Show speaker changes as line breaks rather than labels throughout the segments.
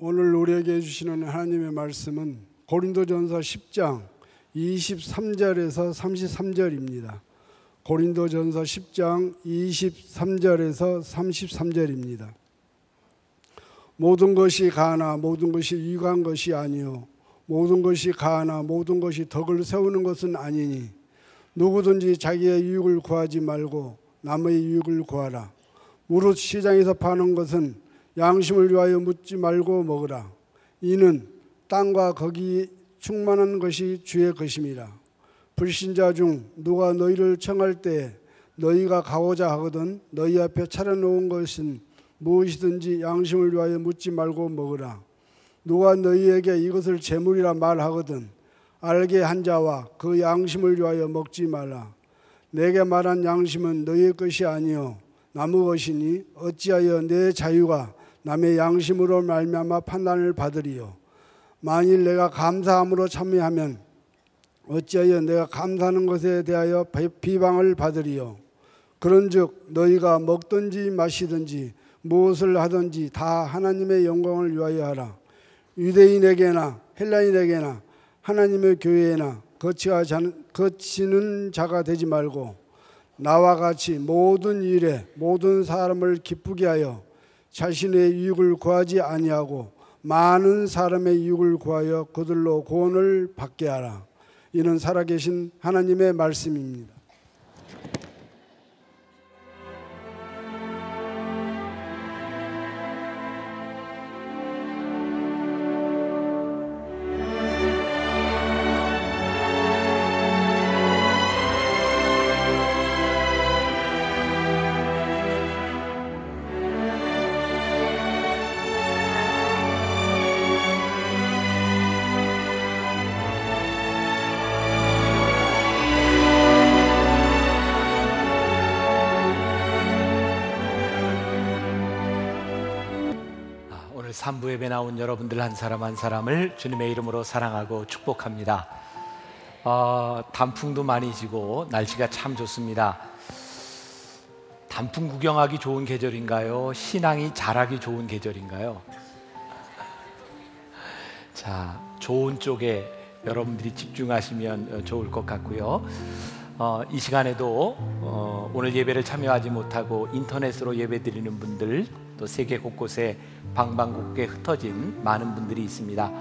오늘 우리에게 주시는 하나님의 말씀은 고린도전서 10장 23절에서 33절입니다. 고린도전서 10장 23절에서 33절입니다. 모든 것이 가하나 모든 것이 유익한 것이 아니요 모든 것이 가하나 모든 것이 덕을 세우는 것은 아니니 누구든지 자기의 유익을 구하지 말고 남의 유익을 구하라. 무릇 시장에서 파는 것은 양심을 위하여 묻지 말고 먹으라. 이는 땅과 거기 충만한 것이 주의 것임이라. 불신자 중 누가 너희를 청할 때 너희가 가고자 하거든 너희 앞에 차려놓은 것은 무엇이든지 양심을 위하여 묻지 말고 먹으라. 누가 너희에게 이것을 재물이라 말하거든 알게 한 자와 그 양심을 위하여 먹지 말라. 내게 말한 양심은 너희의 것이 아니요 남의 것이니 어찌하여 내 자유가 남의 양심으로 말미암아 판단을 받으리요. 만일 내가 감사함으로 참여하면 어찌하여 내가 감사하는 것에 대하여 비방을 받으리요. 그런즉 너희가 먹든지 마시든지 무엇을 하든지 다 하나님의 영광을 위하여 하라. 유대인에게나 헬라인에게나 하나님의 교회에나 거치는 자가 되지 말고 나와 같이 모든 일에 모든 사람을 기쁘게 하여 자신의 유익을 구하지 아니하고 많은 사람의 유익을 구하여 그들로 구원을 받게 하라. 이는 살아계신 하나님의 말씀입니다.
오늘 3부 예배 나온 여러분들 한 사람 한 사람을 주님의 이름으로 사랑하고 축복합니다. 단풍도 많이 지고 날씨가 참 좋습니다. 단풍 구경하기 좋은 계절인가요? 신앙이 자라기 좋은 계절인가요? 자, 좋은 쪽에 여러분들이 집중하시면 좋을 것 같고요. 이 시간에도 오늘 예배를 참여하지 못하고 인터넷으로 예배드리는 분들, 또 세계 곳곳에 방방곡곡에 흩어진 많은 분들이 있습니다.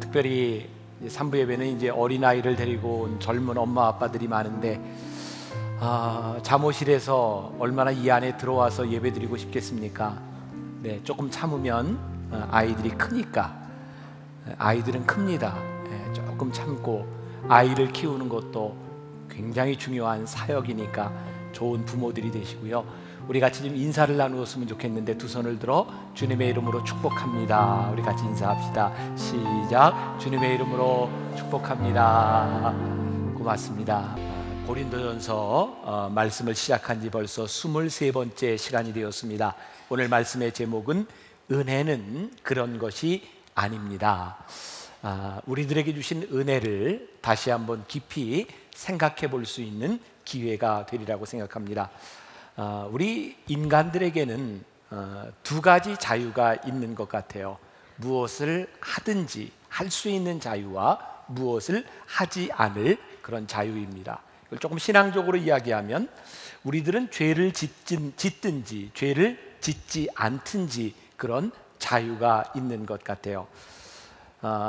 특별히 3부 예배는 이제 어린아이를 데리고 온 젊은 엄마 아빠들이 많은데 잠옷실에서 얼마나 이 안에 들어와서 예배드리고 싶겠습니까? 네, 조금 참으면 아이들이 크니까. 아이들은 큽니다. 조금 참고 아이를 키우는 것도 굉장히 중요한 사역이니까 좋은 부모들이 되시고요. 우리 같이 좀 인사를 나누었으면 좋겠는데 두 손을 들어 주님의 이름으로 축복합니다. 우리 같이 인사합시다. 시작. 주님의 이름으로 축복합니다. 고맙습니다. 고린도전서 말씀을 시작한 지 벌써 23번째 시간이 되었습니다. 오늘 말씀의 제목은 은혜는 그런 것이 아닙니다. 우리들에게 주신 은혜를 다시 한번 깊이 생각해 볼 수 있는 기회가 되리라고 생각합니다. 우리 인간들에게는 두 가지 자유가 있는 것 같아요. 무엇을 하든지 할 수 있는 자유와 무엇을 하지 않을 그런 자유입니다. 이걸 조금 신앙적으로 이야기하면 우리들은 죄를 짓든지 죄를 짓지 않든지 그런 자유가 있는 것 같아요.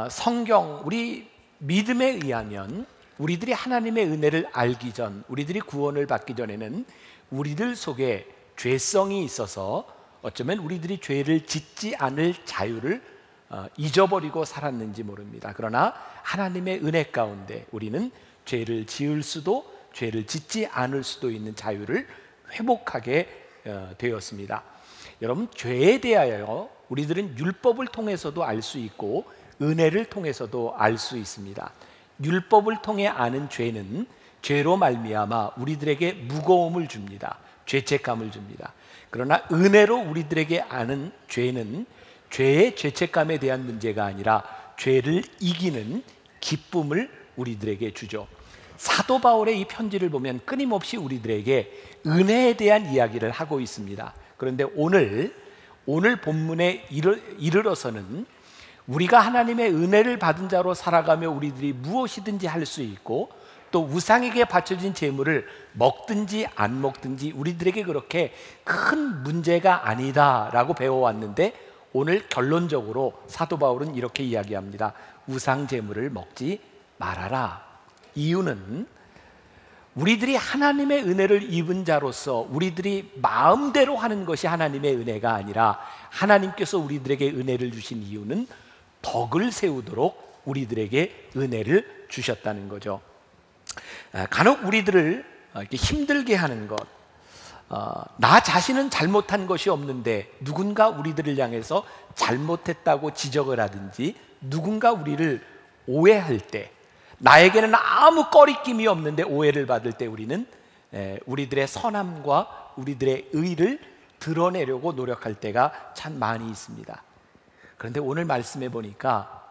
성경, 우리 믿음에 의하면 우리들이 하나님의 은혜를 알기 전, 우리들이 구원을 받기 전에는 우리들 속에 죄성이 있어서 어쩌면 우리들이 죄를 짓지 않을 자유를 잊어버리고 살았는지 모릅니다. 그러나 하나님의 은혜 가운데 우리는 죄를 지을 수도 죄를 짓지 않을 수도 있는 자유를 회복하게 되었습니다. 여러분, 죄에 대하여 우리들은 율법을 통해서도 알 수 있고 은혜를 통해서도 알 수 있습니다. 율법을 통해 아는 죄는 죄로 말미암아 우리들에게 무거움을 줍니다. 죄책감을 줍니다. 그러나 은혜로 우리들에게 아는 죄는 죄의 죄책감에 대한 문제가 아니라 죄를 이기는 기쁨을 우리들에게 주죠. 사도 바울의 이 편지를 보면 끊임없이 우리들에게 은혜에 대한 이야기를 하고 있습니다. 그런데 오늘 본문에 이르러서는 우리가 하나님의 은혜를 받은 자로 살아가며 우리들이 무엇이든지 할 수 있고, 또 우상에게 바쳐진 제물을 먹든지 안 먹든지 우리들에게 그렇게 큰 문제가 아니다라고 배워왔는데, 오늘 결론적으로 사도 바울은 이렇게 이야기합니다. 우상 제물을 먹지 말아라. 이유는 우리들이 하나님의 은혜를 입은 자로서 우리들이 마음대로 하는 것이 하나님의 은혜가 아니라, 하나님께서 우리들에게 은혜를 주신 이유는 덕을 세우도록 우리들에게 은혜를 주셨다는 거죠. 간혹 우리들을 이렇게 힘들게 하는 것, 나 자신은 잘못한 것이 없는데 누군가 우리들을 향해서 잘못했다고 지적을 하든지, 누군가 우리를 오해할 때, 나에게는 아무 꺼리낌이 없는데 오해를 받을 때 우리는 우리들의 선함과 우리들의 의를 드러내려고 노력할 때가 참 많이 있습니다. 그런데 오늘 말씀해 보니까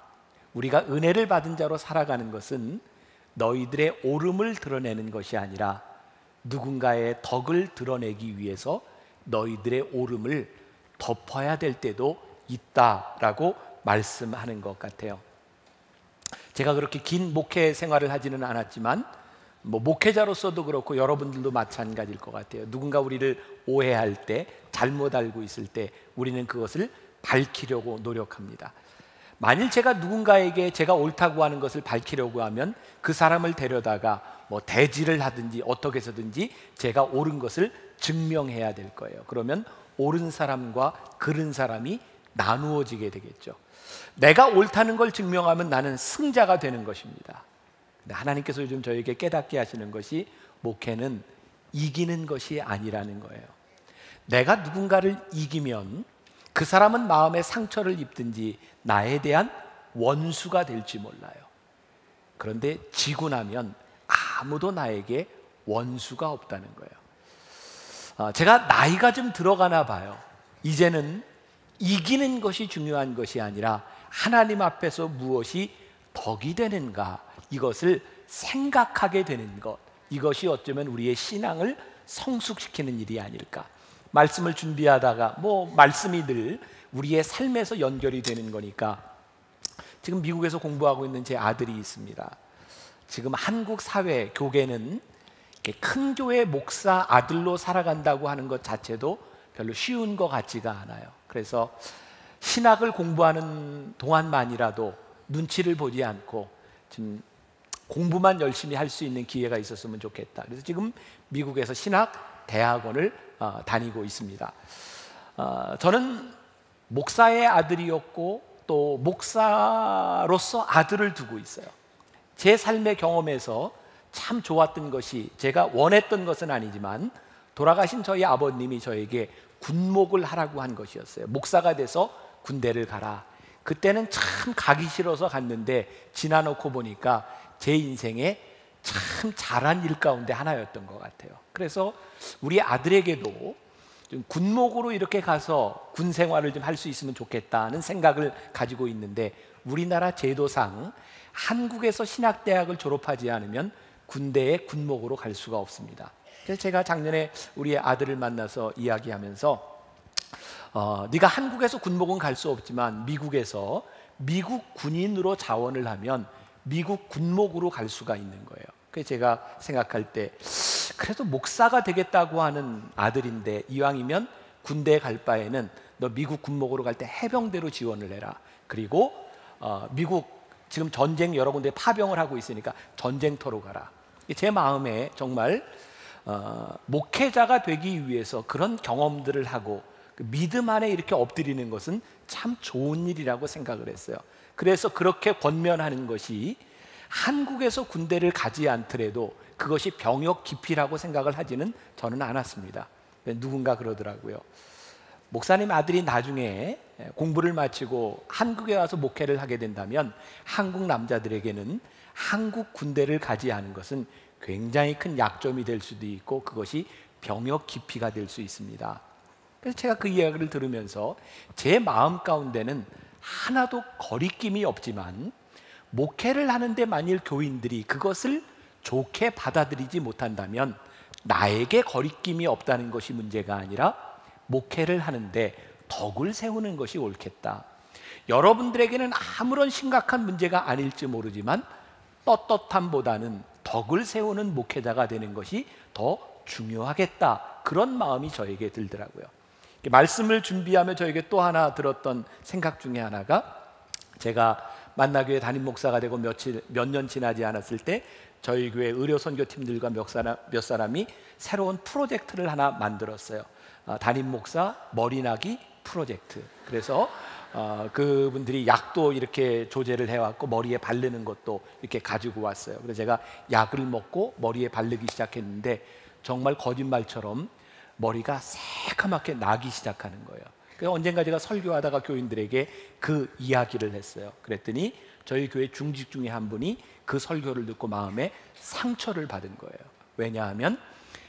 우리가 은혜를 받은 자로 살아가는 것은 너희들의 옳음을 드러내는 것이 아니라 누군가의 덕을 드러내기 위해서 너희들의 옳음을 덮어야 될 때도 있다라고 말씀하는 것 같아요. 제가 그렇게 긴 목회 생활을 하지는 않았지만 목회자로서도 그렇고 여러분들도 마찬가지일 것 같아요. 누군가 우리를 오해할 때, 잘못 알고 있을 때 우리는 그것을 밝히려고 노력합니다. 만일 제가 누군가에게 제가 옳다고 하는 것을 밝히려고 하면 그 사람을 데려다가 대지를 하든지 어떻게 해서든지 제가 옳은 것을 증명해야 될 거예요. 그러면 옳은 사람과 그른 사람이 나누어지게 되겠죠. 내가 옳다는 걸 증명하면 나는 승자가 되는 것입니다. 근데 하나님께서 요즘 저에게 깨닫게 하시는 것이, 목회는 이기는 것이 아니라는 거예요. 내가 누군가를 이기면 그 사람은 마음에 상처를 입든지 나에 대한 원수가 될지 몰라요. 그런데 지고 나면 아무도 나에게 원수가 없다는 거예요. 제가 나이가 좀 들어가나 봐요. 이제는 이기는 것이 중요한 것이 아니라 하나님 앞에서 무엇이 덕이 되는가, 이것을 생각하게 되는 것, 이것이 어쩌면 우리의 신앙을 성숙시키는 일이 아닐까. 말씀을 준비하다가 말씀이 늘 우리의 삶에서 연결이 되는 거니까, 지금 미국에서 공부하고 있는 제 아들이 있습니다. 지금 한국 사회, 교계는 큰 교회 목사 아들로 살아간다고 하는 것 자체도 별로 쉬운 것 같지가 않아요. 그래서 신학을 공부하는 동안만이라도 눈치를 보지 않고 지금 공부만 열심히 할 수 있는 기회가 있었으면 좋겠다. 그래서 지금 미국에서 신학 대학원을 다니고 있습니다. 저는 목사의 아들이었고 또 목사로서 아들을 두고 있어요. 제 삶의 경험에서 참 좋았던 것이, 제가 원했던 것은 아니지만 돌아가신 저희 아버님이 저에게 군목을 하라고 한 것이었어요. 목사가 돼서 군대를 가라. 그때는 참 가기 싫어서 갔는데 지나놓고 보니까 제 인생에 참 잘한 일 가운데 하나였던 것 같아요. 그래서 우리 아들에게도 좀 군목으로 이렇게 가서 군 생활을 좀 할 수 있으면 좋겠다는 생각을 가지고 있는데, 우리나라 제도상 한국에서 신학대학을 졸업하지 않으면 군대에 군목으로 갈 수가 없습니다. 그래서 제가 작년에 우리 아들을 만나서 이야기하면서 네가 한국에서 군목은 갈 수 없지만 미국에서 미국 군인으로 자원을 하면 미국 군목으로 갈 수가 있는 거예요. 그래서 제가 생각할 때 그래도 목사가 되겠다고 하는 아들인데 이왕이면 군대에 갈 바에는 너 미국 군목으로 갈 때 해병대로 지원을 해라. 그리고 미국 지금 전쟁 여러 군데 파병을 하고 있으니까 전쟁터로 가라. 제 마음에 정말 목회자가 되기 위해서 그런 경험들을 하고 믿음 안에 이렇게 엎드리는 것은 참 좋은 일이라고 생각을 했어요. 그래서 그렇게 권면하는 것이 한국에서 군대를 가지 않더라도 그것이 병역 기피라고 생각을 하지는 저는 않았습니다. 누군가 그러더라고요. 목사님 아들이 나중에 공부를 마치고 한국에 와서 목회를 하게 된다면 한국 남자들에게는 한국 군대를 가지 않은 것은 굉장히 큰 약점이 될 수도 있고 그것이 병역 기피가 될 수 있습니다. 그래서 제가 그 이야기를 들으면서 제 마음 가운데는 하나도 거리낌이 없지만, 목회를 하는데 만일 교인들이 그것을 좋게 받아들이지 못한다면 나에게 거리낌이 없다는 것이 문제가 아니라 목회를 하는데 덕을 세우는 것이 옳겠다. 여러분들에게는 아무런 심각한 문제가 아닐지 모르지만 떳떳함보다는 덕을 세우는 목회자가 되는 것이 더 중요하겠다. 그런 마음이 저에게 들더라고요. 말씀을 준비하며 저에게 또 하나 들었던 생각 중에 하나가, 제가 만나교회 담임 목사가 되고 몇 년 지나지 않았을 때 저희 교회 의료 선교팀들과 몇 사람이 새로운 프로젝트를 하나 만들었어요. 담임 목사 머리 나기 프로젝트. 그래서 그분들이 약도 이렇게 조제를 해왔고 머리에 바르는 것도 이렇게 가지고 왔어요. 그래서 제가 약을 먹고 머리에 바르기 시작했는데 정말 거짓말처럼 머리가 새카맣게 나기 시작하는 거예요. 그래서 언젠가 제가 설교하다가 교인들에게 그 이야기를 했어요. 그랬더니 저희 교회 중직 중에 한 분이 그 설교를 듣고 마음에 상처를 받은 거예요. 왜냐하면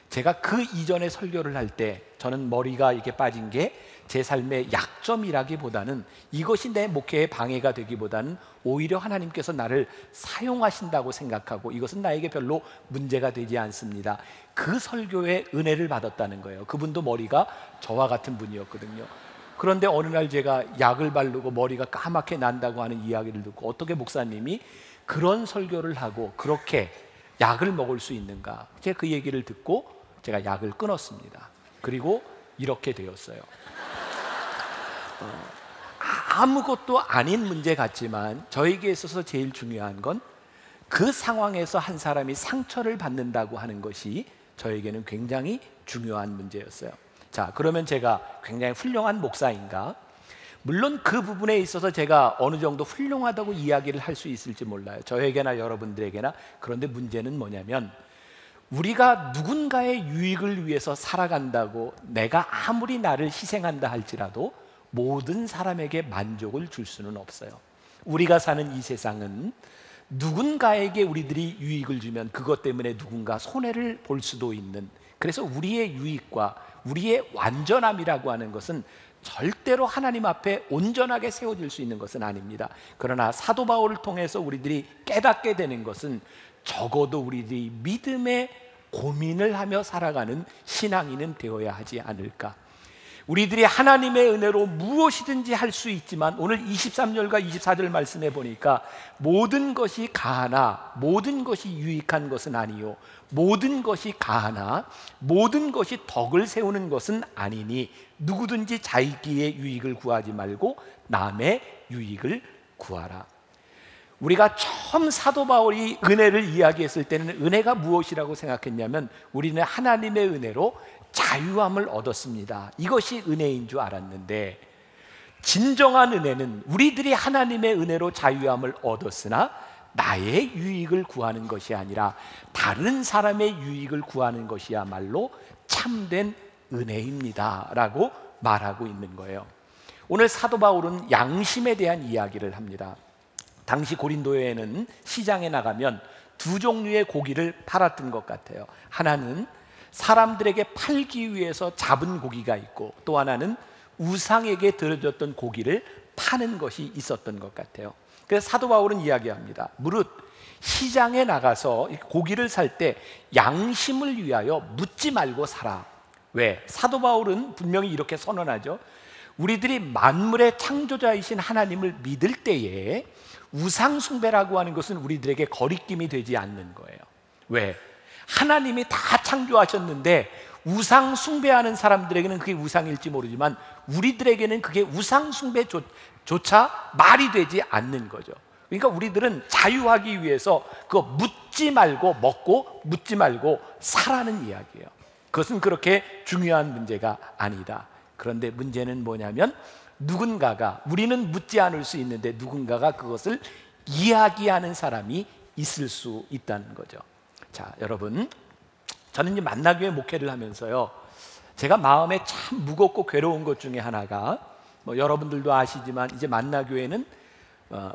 제가 그 이전에 설교를 할 때 저는 머리가 이렇게 빠진 게 제 삶의 약점이라기보다는, 이것이 내 목회에 방해가 되기보다는 오히려 하나님께서 나를 사용하신다고 생각하고 이것은 나에게 별로 문제가 되지 않습니다. 그 설교에 은혜를 받았다는 거예요. 그분도 머리가 저와 같은 분이었거든요. 그런데 어느 날 제가 약을 바르고 머리가 까맣게 난다고 하는 이야기를 듣고, 어떻게 목사님이 그런 설교를 하고 그렇게 약을 먹을 수 있는가? 제가 그 얘기를 듣고 제가 약을 끊었습니다. 그리고 이렇게 되었어요. 아무것도 아닌 문제 같지만 저에게 있어서 제일 중요한 건 그 상황에서 한 사람이 상처를 받는다고 하는 것이 저에게는 굉장히 중요한 문제였어요. 자, 그러면 제가 굉장히 훌륭한 목사인가? 물론 그 부분에 있어서 제가 어느 정도 훌륭하다고 이야기를 할 수 있을지 몰라요. 저에게나 여러분들에게나. 그런데 문제는 뭐냐면, 우리가 누군가의 유익을 위해서 살아간다고 내가 아무리 나를 희생한다 할지라도 모든 사람에게 만족을 줄 수는 없어요. 우리가 사는 이 세상은 누군가에게 우리들이 유익을 주면 그것 때문에 누군가 손해를 볼 수도 있는, 그래서 우리의 유익과 우리의 완전함이라고 하는 것은 절대로 하나님 앞에 온전하게 세워질 수 있는 것은 아닙니다. 그러나 사도 바울을 통해서 우리들이 깨닫게 되는 것은 적어도 우리들이 믿음의 고민을 하며 살아가는 신앙인은 되어야 하지 않을까. 우리들이 하나님의 은혜로 무엇이든지 할 수 있지만, 오늘 23절과 24절 말씀해 보니까 모든 것이 가하나 모든 것이 유익한 것은 아니요, 모든 것이 가하나 모든 것이 덕을 세우는 것은 아니니 누구든지 자기의 유익을 구하지 말고 남의 유익을 구하라. 우리가 처음 사도 바울이 은혜를 이야기했을 때는 은혜가 무엇이라고 생각했냐면, 우리는 하나님의 은혜로 자유함을 얻었습니다. 이것이 은혜인 줄 알았는데, 진정한 은혜는 우리들이 하나님의 은혜로 자유함을 얻었으나 나의 유익을 구하는 것이 아니라 다른 사람의 유익을 구하는 것이야말로 참된 은혜입니다 라고 말하고 있는 거예요. 오늘 사도 바울은 양심에 대한 이야기를 합니다. 당시 고린도에는 시장에 나가면 두 종류의 고기를 팔았던 것 같아요. 하나는 사람들에게 팔기 위해서 잡은 고기가 있고, 또 하나는 우상에게 드려졌던 고기를 파는 것이 있었던 것 같아요. 그래서 사도 바울은 이야기합니다. 무릇 시장에 나가서 고기를 살 때 양심을 위하여 묻지 말고 사라. 왜? 사도 바울은 분명히 이렇게 선언하죠. 우리들이 만물의 창조자이신 하나님을 믿을 때에 우상 숭배라고 하는 것은 우리들에게 거리낌이 되지 않는 거예요. 왜? 하나님이 다 창조하셨는데 우상 숭배하는 사람들에게는 그게 우상일지 모르지만 우리들에게는 그게 우상 숭배조차 말이 되지 않는 거죠. 그러니까 우리들은 자유하기 위해서 그거 묻지 말고 먹고 묻지 말고 사라는 이야기예요. 그것은 그렇게 중요한 문제가 아니다. 그런데 문제는 뭐냐면, 누군가가, 우리는 묻지 않을 수 있는데 누군가가 그것을 이야기하는 사람이 있을 수 있다는 거죠. 자, 여러분, 저는 이제 만나교회 목회를 하면서요, 제가 마음에 참 무겁고 괴로운 것 중에 하나가, 여러분들도 아시지만 이제 만나교회는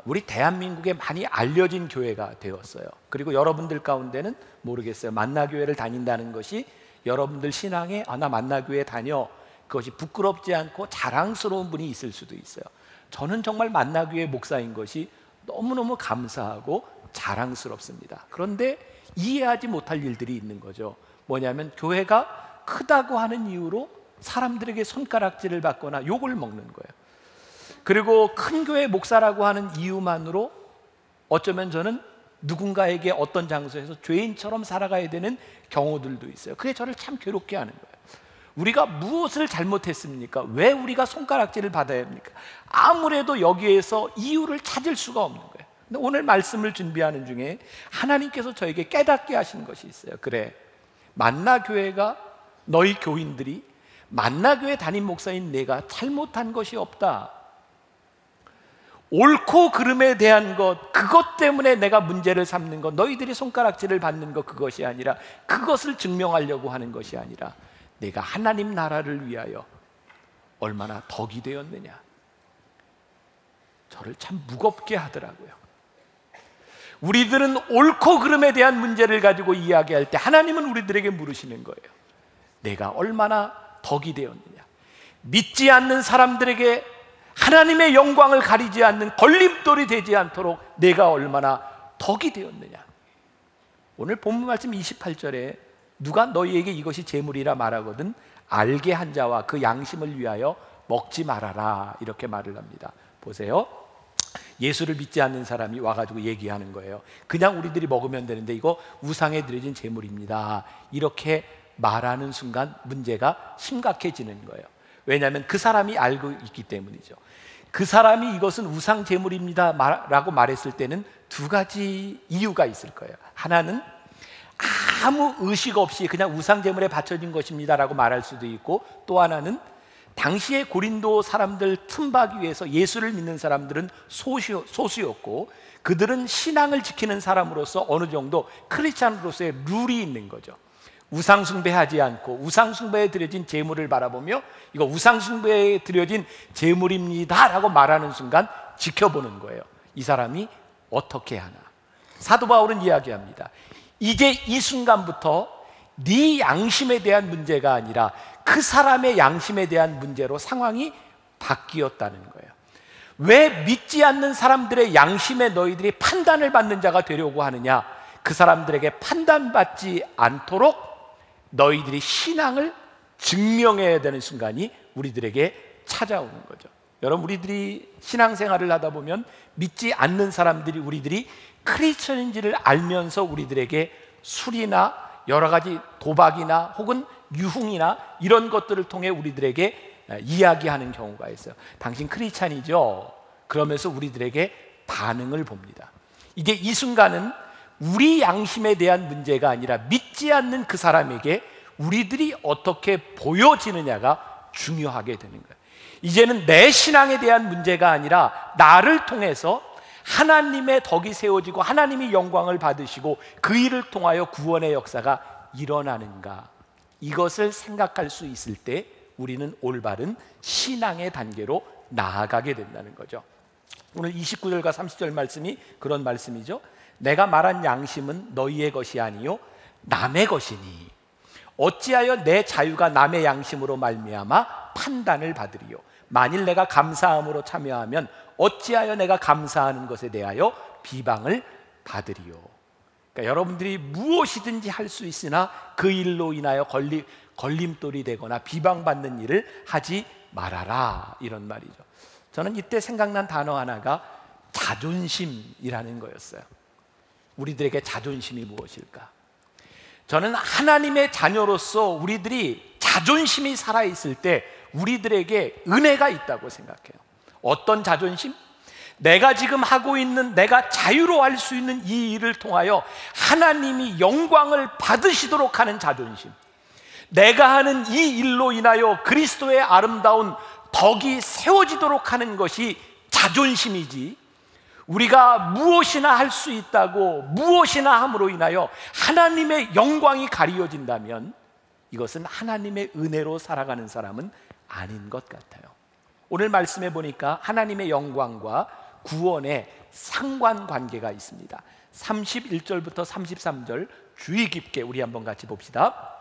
우리 대한민국에 많이 알려진 교회가 되었어요. 그리고 여러분들 가운데는 모르겠어요. 만나교회를 다닌다는 것이 여러분들 신앙에 나 만나교회 다녀, 그것이 부끄럽지 않고 자랑스러운 분이 있을 수도 있어요. 저는 정말 만나교회 목사인 것이 너무너무 감사하고 자랑스럽습니다. 그런데 이해하지 못할 일들이 있는 거죠. 뭐냐면 교회가 크다고 하는 이유로 사람들에게 손가락질을 받거나 욕을 먹는 거예요. 그리고 큰 교회 목사라고 하는 이유만으로 어쩌면 저는 누군가에게 어떤 장소에서 죄인처럼 살아가야 되는 경우들도 있어요. 그게 저를 참 괴롭게 하는 거예요. 우리가 무엇을 잘못했습니까? 왜 우리가 손가락질을 받아야 합니까? 아무래도 여기에서 이유를 찾을 수가 없는 거예요. 근데 오늘 말씀을 준비하는 중에 하나님께서 저에게 깨닫게 하신 것이 있어요. 그래, 만나교회가, 너희 교인들이 만나교회 담임 목사인 내가 잘못한 것이 없다. 옳고 그름에 대한 것, 그것 때문에 내가 문제를 삼는 것, 너희들이 손가락질을 받는 것, 그것이 아니라, 그것을 증명하려고 하는 것이 아니라 내가 하나님 나라를 위하여 얼마나 덕이 되었느냐. 저를 참 무겁게 하더라고요. 우리들은 옳고 그름에 대한 문제를 가지고 이야기할 때 하나님은 우리들에게 물으시는 거예요. 내가 얼마나 덕이 되었느냐. 믿지 않는 사람들에게 하나님의 영광을 가리지 않는 걸림돌이 되지 않도록 내가 얼마나 덕이 되었느냐. 오늘 본문 말씀 28절에 누가 너희에게 이것이 재물이라 말하거든 알게 한 자와 그 양심을 위하여 먹지 말아라, 이렇게 말을 합니다. 보세요. 예수를 믿지 않는 사람이 와가지고 얘기하는 거예요. 그냥 우리들이 먹으면 되는데 이거 우상에 드려진 재물입니다, 이렇게 말하는 순간 문제가 심각해지는 거예요. 왜냐하면 그 사람이 알고 있기 때문이죠. 그 사람이 이것은 우상 제물입니다 라고 말했을 때는 두 가지 이유가 있을 거예요. 하나는 아무 의식 없이 그냥 우상 제물에 바쳐진 것입니다 라고 말할 수도 있고, 또 하나는 당시에 고린도 사람들 틈바기 위해서 예수를 믿는 사람들은 소수였고 그들은 신앙을 지키는 사람으로서 어느 정도 크리스찬으로서의 룰이 있는 거죠. 우상숭배하지 않고 우상숭배에 드려진 제물을 바라보며 이거 우상숭배에 드려진 제물입니다 라고 말하는 순간 지켜보는 거예요. 이 사람이 어떻게 하나. 사도 바울은 이야기합니다. 이제 이 순간부터 네 양심에 대한 문제가 아니라 그 사람의 양심에 대한 문제로 상황이 바뀌었다는 거예요. 왜 믿지 않는 사람들의 양심에 너희들이 판단을 받는 자가 되려고 하느냐. 그 사람들에게 판단받지 않도록 너희들이 신앙을 증명해야 되는 순간이 우리들에게 찾아오는 거죠. 여러분, 우리들이 신앙생활을 하다 보면 믿지 않는 사람들이 우리들이 크리스천인지를 알면서 우리들에게 술이나 여러 가지 도박이나 혹은 유흥이나 이런 것들을 통해 우리들에게 이야기하는 경우가 있어요. 당신 크리스찬이죠? 그러면서 우리들에게 반응을 봅니다. 이게 이 순간은 우리 양심에 대한 문제가 아니라 믿지 않는 그 사람에게 우리들이 어떻게 보여지느냐가 중요하게 되는 거예요. 이제는 내 신앙에 대한 문제가 아니라 나를 통해서 하나님의 덕이 세워지고 하나님이 영광을 받으시고 그 일을 통하여 구원의 역사가 일어나는가, 이것을 생각할 수 있을 때 우리는 올바른 신앙의 단계로 나아가게 된다는 거죠. 오늘 29절과 30절 말씀이 그런 말씀이죠. 내가 말한 양심은 너희의 것이 아니요 남의 것이니 어찌하여 내 자유가 남의 양심으로 말미암아 판단을 받으리요. 만일 내가 감사함으로 참여하면 어찌하여 내가 감사하는 것에 대하여 비방을 받으리요. 그러니까 여러분들이 무엇이든지 할 수 있으나 그 일로 인하여 걸림돌이 되거나 비방받는 일을 하지 말아라, 이런 말이죠. 저는 이때 생각난 단어 하나가 자존심이라는 거였어요. 우리들에게 자존심이 무엇일까? 저는 하나님의 자녀로서 우리들이 자존심이 살아있을 때 우리들에게 은혜가 있다고 생각해요. 어떤 자존심? 내가 지금 하고 있는, 내가 자유로 할 수 있는 이 일을 통하여 하나님이 영광을 받으시도록 하는 자존심. 내가 하는 이 일로 인하여 그리스도의 아름다운 덕이 세워지도록 하는 것이 자존심이지, 우리가 무엇이나 할 수 있다고 무엇이나 함으로 인하여 하나님의 영광이 가리워진다면 이것은 하나님의 은혜로 살아가는 사람은 아닌 것 같아요. 오늘 말씀해 보니까 하나님의 영광과 구원의 상관관계가 있습니다. 31절부터 33절 주의 깊게 우리 한번 같이 봅시다.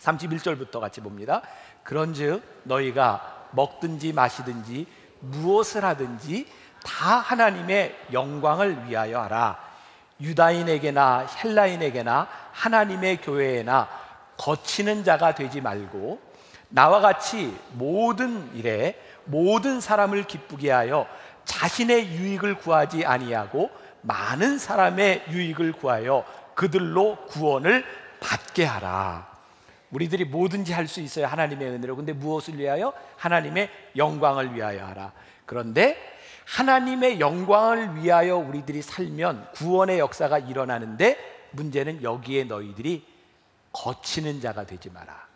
31절부터 같이 봅니다. 그런즉 너희가 먹든지 마시든지 무엇을 하든지 다 하나님의 영광을 위하여 하라. 유다인에게나 헬라인에게나 하나님의 교회에나 거치는 자가 되지 말고 나와 같이 모든 일에 모든 사람을 기쁘게 하여 자신의 유익을 구하지 아니하고 많은 사람의 유익을 구하여 그들로 구원을 받게 하라. 우리들이 뭐든지 할 수 있어요, 하나님의 은혜로. 근데 무엇을 위하여? 하나님의 영광을 위하여 하라. 그런데 하나님의 영광을 위하여 우리들이 살면 구원의 역사가 일어나는데, 문제는 여기에 너희들이 거치는 자가 되지 마라.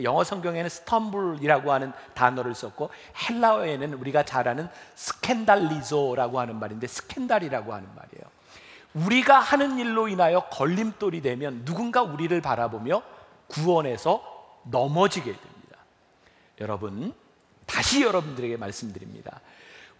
영어 성경에는 스텀블이라고 하는 단어를 썼고, 헬라어에는 우리가 잘 아는 스캔달리조라고 하는 말인데, 스캔달이라고 하는 말이에요. 우리가 하는 일로 인하여 걸림돌이 되면 누군가 우리를 바라보며 구원에서 넘어지게 됩니다. 여러분, 다시 여러분들에게 말씀드립니다.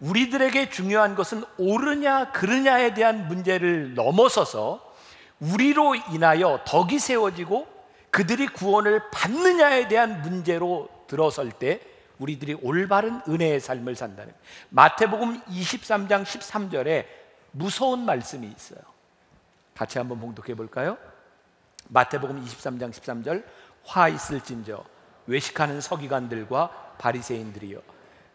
우리들에게 중요한 것은 옳으냐 그르냐에 대한 문제를 넘어서서 우리로 인하여 덕이 세워지고 그들이 구원을 받느냐에 대한 문제로 들어설 때 우리들이 올바른 은혜의 삶을 산다는 거예요. 마태복음 23장 13절에 무서운 말씀이 있어요. 같이 한번 봉독해 볼까요? 마태복음 23장 13절. 화 있을진저 외식하는 서기관들과 바리새인들이여,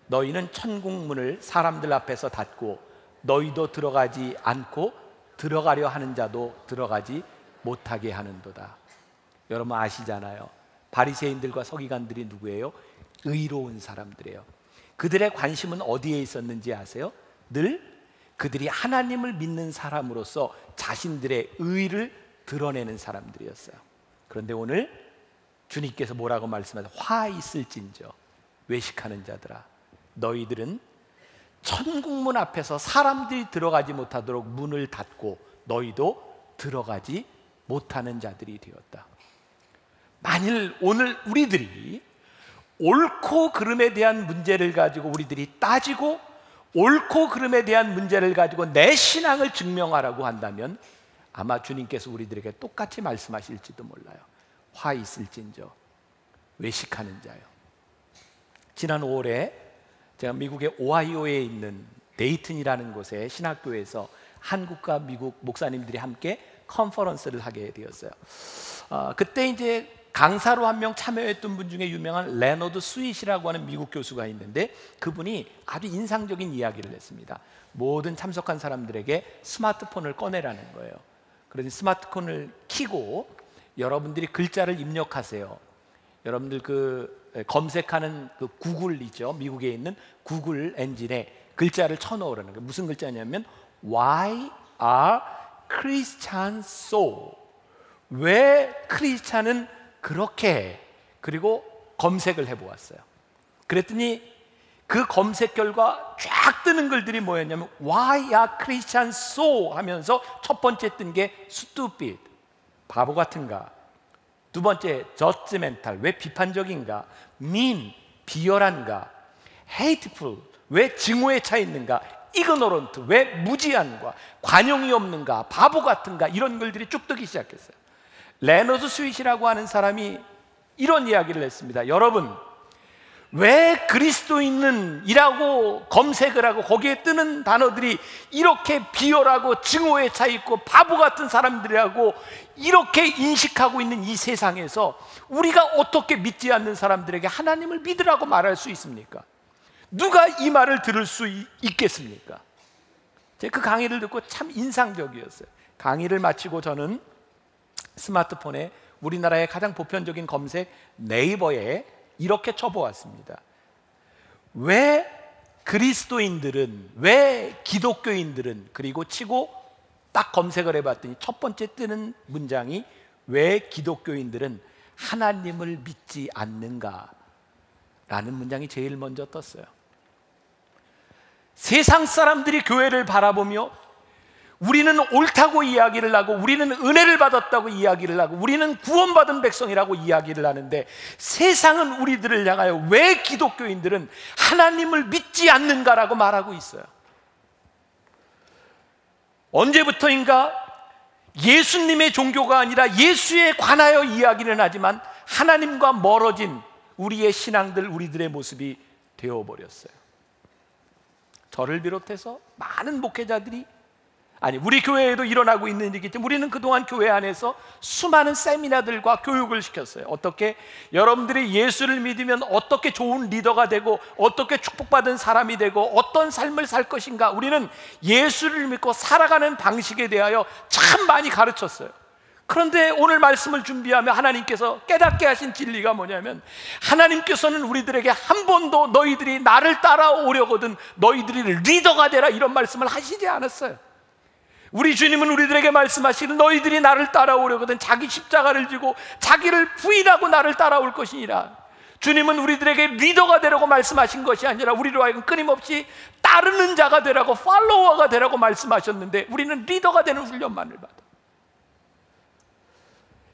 너희는 천국문을 사람들 앞에서 닫고 너희도 들어가지 않고 들어가려 하는 자도 들어가지 못하게 하는도다. 여러분 아시잖아요. 바리새인들과 서기관들이 누구예요? 의로운 사람들이에요. 그들의 관심은 어디에 있었는지 아세요? 늘 그들이 하나님을 믿는 사람으로서 자신들의 의를 드러내는 사람들이었어요. 그런데 오늘 주님께서 뭐라고 말씀하세요? 화 있을진저 외식하는 자들아, 너희들은 천국문 앞에서 사람들이 들어가지 못하도록 문을 닫고 너희도 들어가지 못하는 자들이 되었다. 만일 오늘 우리들이 옳고 그름에 대한 문제를 가지고 우리들이 따지고 옳고 그름에 대한 문제를 가지고 내 신앙을 증명하라고 한다면 아마 주님께서 우리들에게 똑같이 말씀하실지도 몰라요. 화 있을진저 외식하는 자요. 지난 5월에 제가 미국의 오하이오에 있는 데이튼이라는 곳에 신학교에서 한국과 미국 목사님들이 함께 컨퍼런스를 하게 되었어요. 그때 이제 강사로 한 명 참여했던 분 중에 유명한 레너드 스윗이라고 하는 미국 교수가 있는데, 그분이 아주 인상적인 이야기를 했습니다. 모든 참석한 사람들에게 스마트폰을 꺼내라는 거예요. 그래서 스마트폰을 켜고 여러분들이 글자를 입력하세요. 여러분들 그 검색하는 그 구글이죠, 미국에 있는 구글 엔진에 글자를 쳐넣으라는 거예요. 무슨 글자냐면 Why are Christians so? 왜 크리스찬은 그렇게 해? 그리고 검색을 해보았어요. 그랬더니 그 검색 결과 쫙 뜨는 글들이 뭐였냐면 Why are Christians so? 하면서 첫 번째 뜬 게 stupid, 바보 같은가. 두 번째 judgmental, 왜 비판적인가. mean, 비열한가. hateful, 왜 증오에 차 있는가. ignorant, 왜 무지한가. 관용이 없는가. 바보 같은가. 이런 글들이 쭉 뜨기 시작했어요. 레너드 스윗이라고 하는 사람이 이런 이야기를 했습니다. 여러분, 왜 그리스도인이라고 검색을 하고 거기에 뜨는 단어들이 이렇게 비열하고 증오에 차 있고 바보 같은 사람들이라고 이렇게 인식하고 있는 이 세상에서 우리가 어떻게 믿지 않는 사람들에게 하나님을 믿으라고 말할 수 있습니까? 누가 이 말을 들을 수 있겠습니까? 제가 그 강의를 듣고 참 인상적이었어요. 강의를 마치고 저는 스마트폰에 우리나라의 가장 보편적인 검색 네이버에 이렇게 쳐보았습니다. 왜 그리스도인들은, 왜 기독교인들은, 그리고 치고 딱 검색을 해봤더니 첫 번째 뜨는 문장이 왜 기독교인들은 하나님을 믿지 않는가 라는 문장이 제일 먼저 떴어요. 세상 사람들이 교회를 바라보며 우리는 옳다고 이야기를 하고 우리는 은혜를 받았다고 이야기를 하고 우리는 구원받은 백성이라고 이야기를 하는데, 세상은 우리들을 향하여 왜 기독교인들은 하나님을 믿지 않는가라고 말하고 있어요. 언제부터인가 예수님의 종교가 아니라 예수에 관하여 이야기는 하지만 하나님과 멀어진 우리의 신앙들, 우리들의 모습이 되어버렸어요. 저를 비롯해서 많은 목회자들이 아니, 우리 교회에도 일어나고 있는 일이겠지만 우리는 그동안 교회 안에서 수많은 세미나들과 교육을 시켰어요. 어떻게 여러분들이 예수를 믿으면 어떻게 좋은 리더가 되고 어떻게 축복받은 사람이 되고 어떤 삶을 살 것인가, 우리는 예수를 믿고 살아가는 방식에 대하여 참 많이 가르쳤어요. 그런데 오늘 말씀을 준비하며 하나님께서 깨닫게 하신 진리가 뭐냐면, 하나님께서는 우리들에게 한 번도 너희들이 나를 따라오려거든 너희들이 리더가 되라 이런 말씀을 하시지 않았어요. 우리 주님은 우리들에게 말씀하시는, 너희들이 나를 따라오려거든 자기 십자가를 지고 자기를 부인하고 나를 따라올 것이니라. 주님은 우리들에게 리더가 되라고 말씀하신 것이 아니라 우리로 하여금 끊임없이 따르는 자가 되라고, 팔로워가 되라고 말씀하셨는데, 우리는 리더가 되는 훈련만을 받아.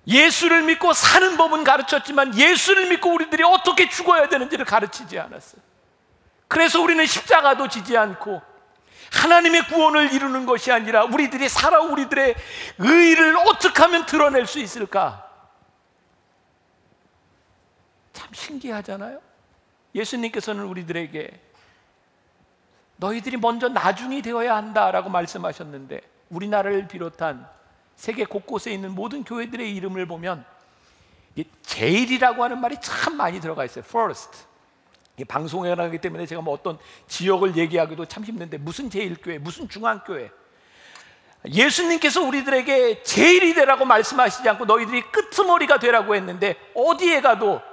예수를 믿고 사는 법은 가르쳤지만 예수를 믿고 우리들이 어떻게 죽어야 되는지를 가르치지 않았어요. 그래서 우리는 십자가도 지지 않고 하나님의 구원을 이루는 것이 아니라 우리들이 살아 우리들의 의의를 어떻게 하면 드러낼 수 있을까? 참 신기하잖아요. 예수님께서는 우리들에게 너희들이 먼저 나중이 되어야 한다라고 말씀하셨는데, 우리나라를 비롯한 세계 곳곳에 있는 모든 교회들의 이름을 보면 제일이라고 하는 말이 참 많이 들어가 있어요. First. 방송에 나가기 때문에 제가 뭐 어떤 지역을 얘기하기도 참 힘든데, 무슨 제일교회, 무슨 중앙교회. 예수님께서 우리들에게 제일이 되라고 말씀하시지 않고 너희들이 끄트머리가 되라고 했는데, 어디에 가도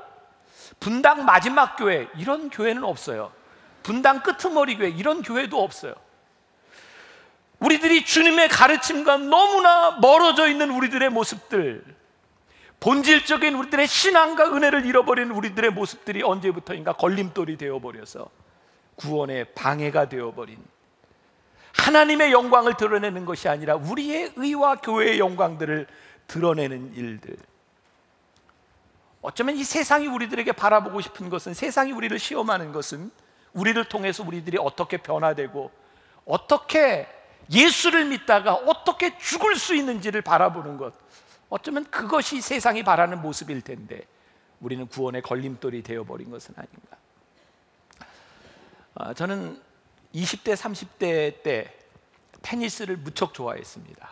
분당 마지막 교회 이런 교회는 없어요. 분당 끄트머리 교회 이런 교회도 없어요. 우리들이 주님의 가르침과 너무나 멀어져 있는 우리들의 모습들, 본질적인 우리들의 신앙과 은혜를 잃어버린 우리들의 모습들이 언제부터인가 걸림돌이 되어버려서 구원의 방해가 되어버린, 하나님의 영광을 드러내는 것이 아니라 우리의 의와 교회의 영광들을 드러내는 일들. 어쩌면 이 세상이 우리들에게 바라보고 싶은 것은, 세상이 우리를 시험하는 것은 우리를 통해서 우리들이 어떻게 변화되고 어떻게 예수를 믿다가 어떻게 죽을 수 있는지를 바라보는 것, 어쩌면 그것이 세상이 바라는 모습일 텐데 우리는 구원의 걸림돌이 되어버린 것은 아닌가. 저는 20대 30대 때 테니스를 무척 좋아했습니다.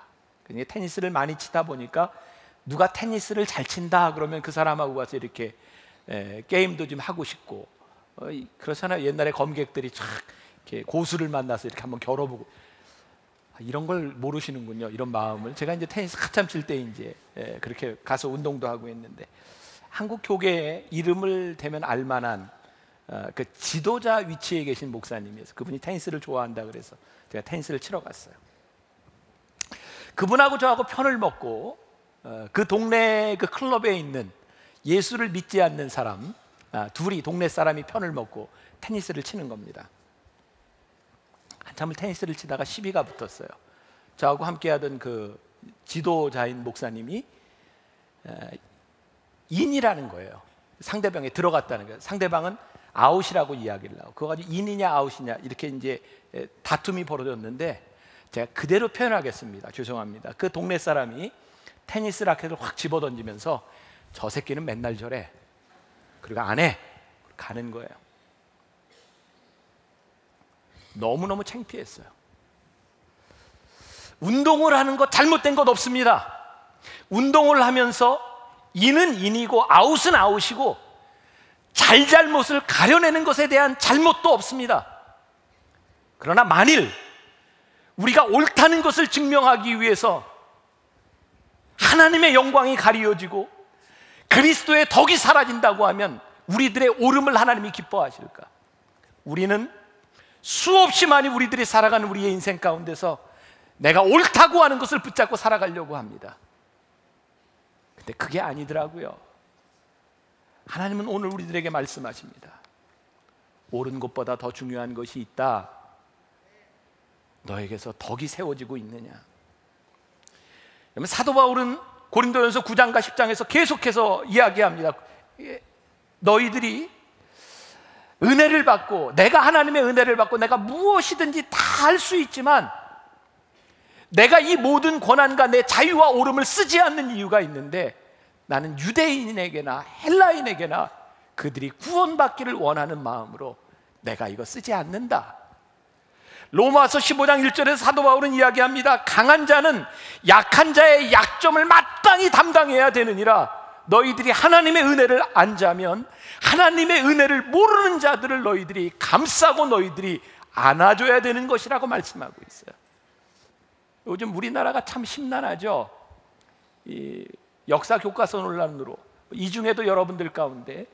테니스를 많이 치다 보니까 누가 테니스를 잘 친다 그러면 그 사람하고 가서 이렇게 게임도 좀 하고 싶고, 그렇잖아요. 옛날에 검객들이 쫙 이렇게 고수를 만나서 이렇게 한번 겨뤄보고, 이런 걸 모르시는군요. 이런 마음을. 제가 이제 테니스 한참 칠 때 이제 그렇게 가서 운동도 하고 했는데, 한국 교계에 이름을 대면 알만한 그 지도자 위치에 계신 목사님이어서 그분이 테니스를 좋아한다 그래서 제가 테니스를 치러 갔어요. 그분하고 저하고 편을 먹고 그 동네 그 클럽에 있는 예수를 믿지 않는 사람 둘이, 동네 사람이 편을 먹고 테니스를 치는 겁니다. 한참을 테니스를 치다가 시비가 붙었어요. 저하고 함께하던 그 지도자인 목사님이 인이라는 거예요. 상대방에 들어갔다는 거예요. 상대방은 아웃이라고 이야기를 하고, 그거 가지고 인이냐 아웃이냐 이렇게 이제 다툼이 벌어졌는데, 제가 그대로 표현하겠습니다. 죄송합니다. 그 동네 사람이 테니스 라켓을 확 집어던지면서 저 새끼는 맨날 저래, 그리고 안 해, 가는 거예요. 너무너무 창피했어요. 운동을 하는 것 잘못된 것 없습니다. 운동을 하면서 인은 인이고 아웃은 아웃이고 잘잘못을 가려내는 것에 대한 잘못도 없습니다. 그러나 만일 우리가 옳다는 것을 증명하기 위해서 하나님의 영광이 가리워지고 그리스도의 덕이 사라진다고 하면 우리들의 옳음을 하나님이 기뻐하실까? 우리는 수없이 많이 우리들이 살아가는 우리의 인생 가운데서 내가 옳다고 하는 것을 붙잡고 살아가려고 합니다. 근데 그게 아니더라고요. 하나님은 오늘 우리들에게 말씀하십니다. 옳은 것보다 더 중요한 것이 있다. 너에게서 덕이 세워지고 있느냐? 사도 바울은 고린도전서 9장과 10장에서 계속해서 이야기합니다. 너희들이 은혜를 받고, 내가 하나님의 은혜를 받고 내가 무엇이든지 다 할 수 있지만 내가 이 모든 권한과 내 자유와 옳음을 쓰지 않는 이유가 있는데, 나는 유대인에게나 헬라인에게나 그들이 구원받기를 원하는 마음으로 내가 이거 쓰지 않는다. 로마서 15장 1절에서 사도 바울은 이야기합니다. 강한 자는 약한 자의 약점을 마땅히 담당해야 되느니라. 너희들이 하나님의 은혜를 안자면 하나님의 은혜를 모르는 자들을 너희들이 감싸고 너희들이 안아줘야 되는 것이라고 말씀하고 있어요. 요즘 우리나라가 참 심란하죠. 이 역사 교과서 논란으로, 이 중에도 여러분들 가운데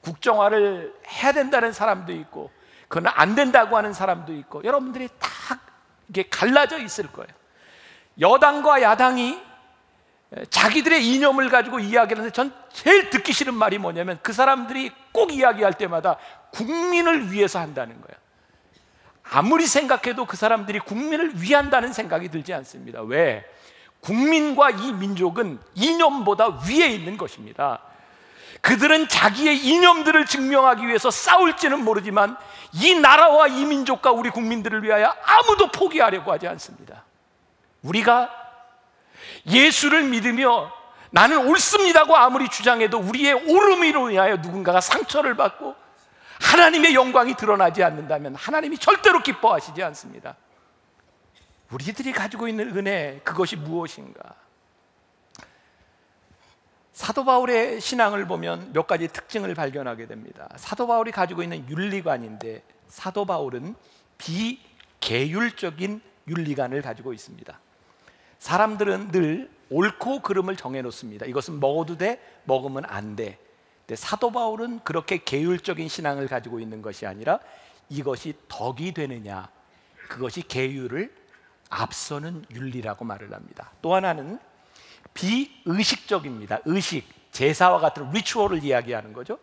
국정화를 해야 된다는 사람도 있고 그건 안 된다고 하는 사람도 있고, 여러분들이 다 이게 갈라져 있을 거예요. 여당과 야당이 자기들의 이념을 가지고 이야기를 하는데, 전 제일 듣기 싫은 말이 뭐냐면 그 사람들이 꼭 이야기할 때마다 국민을 위해서 한다는 거예요. 아무리 생각해도 그 사람들이 국민을 위한다는 생각이 들지 않습니다. 왜? 국민과 이 민족은 이념보다 위에 있는 것입니다. 그들은 자기의 이념들을 증명하기 위해서 싸울지는 모르지만 이 나라와 이 민족과 우리 국민들을 위하여 아무도 포기하려고 하지 않습니다. 우리가 예수를 믿으며 나는 옳습니다고 아무리 주장해도 우리의 옳음으로 인하여 누군가가 상처를 받고 하나님의 영광이 드러나지 않는다면 하나님이 절대로 기뻐하시지 않습니다. 우리들이 가지고 있는 은혜, 그것이 무엇인가? 사도 바울의 신앙을 보면 몇 가지 특징을 발견하게 됩니다. 사도 바울이 가지고 있는 윤리관인데, 사도 바울은 비계율적인 윤리관을 가지고 있습니다. 사람들은 늘 옳고 그름을 정해놓습니다. 이것은 먹어도 돼, 먹으면 안 돼. 근데 사도 바울은 그렇게 계율적인 신앙을 가지고 있는 것이 아니라 이것이 덕이 되느냐, 그것이 계율을 앞서는 윤리라고 말을 합니다. 또 하나는 비의식적입니다. 의식, 제사와 같은 리추얼을 이야기하는 거죠.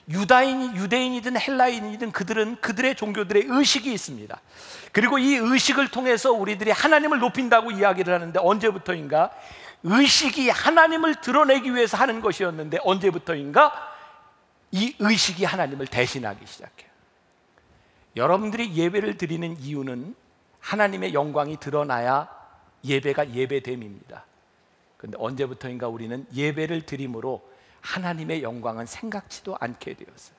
유대인이든 헬라인이든 그들은 그들의 종교들의 의식이 있습니다. 그리고 이 의식을 통해서 우리들이 하나님을 높인다고 이야기를 하는데, 언제부터인가 의식이 하나님을 드러내기 위해서 하는 것이었는데 언제부터인가 이 의식이 하나님을 대신하기 시작해요. 여러분들이 예배를 드리는 이유는 하나님의 영광이 드러나야 예배가 예배됨입니다. 그런데 언제부터인가 우리는 예배를 드림으로 하나님의 영광은 생각지도 않게 되었어요.